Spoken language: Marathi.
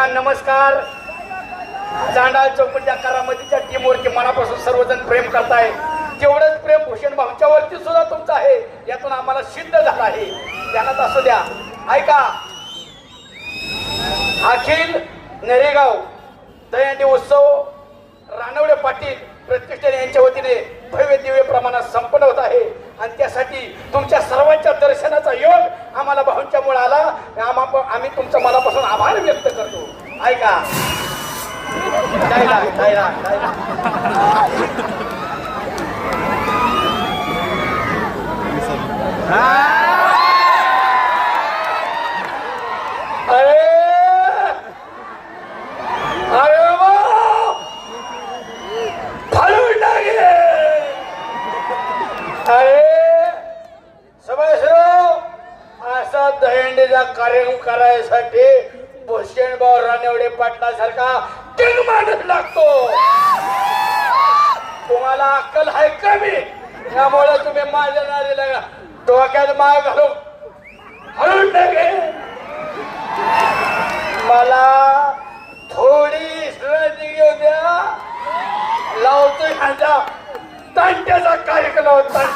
नमस्कार. चांडाळ चौकटीच्या करामतीच्या टीमवरती मनापासून सर्वजण प्रेम करताय. तेवढंच प्रेम भूषण भाऊच्या वरती सुद्धा तुमचं आहे, यातून आम्हाला सिद्ध झालं आहे. ध्यानात असू द्या. ऐका, अखिल नरेगाव दहीहंडी उत्सव रानवडे पाटील प्रतिष्ठान यांच्या वतीने भव्य दिव्य प्रमाणात संपन्न होत आहे आणि त्यासाठी तुमच्या सर्वांच्या दर्शनाचा योग आम्हाला भाऊंच्या मुळे आला. आम्ही तुमच्या मनापासून आभार व्यक्त करतो. ऐका, असा दहीहंडीचा कार्यक्रम करायसाठी भूषण भाऊ रानवडे पाटलासारखा टिंग माणूस लागतो. तुम्हाला अक्कल आहे कमी, त्यामुळे तुम्ही माझ्या नारीला डोक्यात माय घालून हळून टाके. मला थोडी विश्रांती घेऊ द्या. लावतोय ह्याचा तांट्याचा कार्यक्रम होता.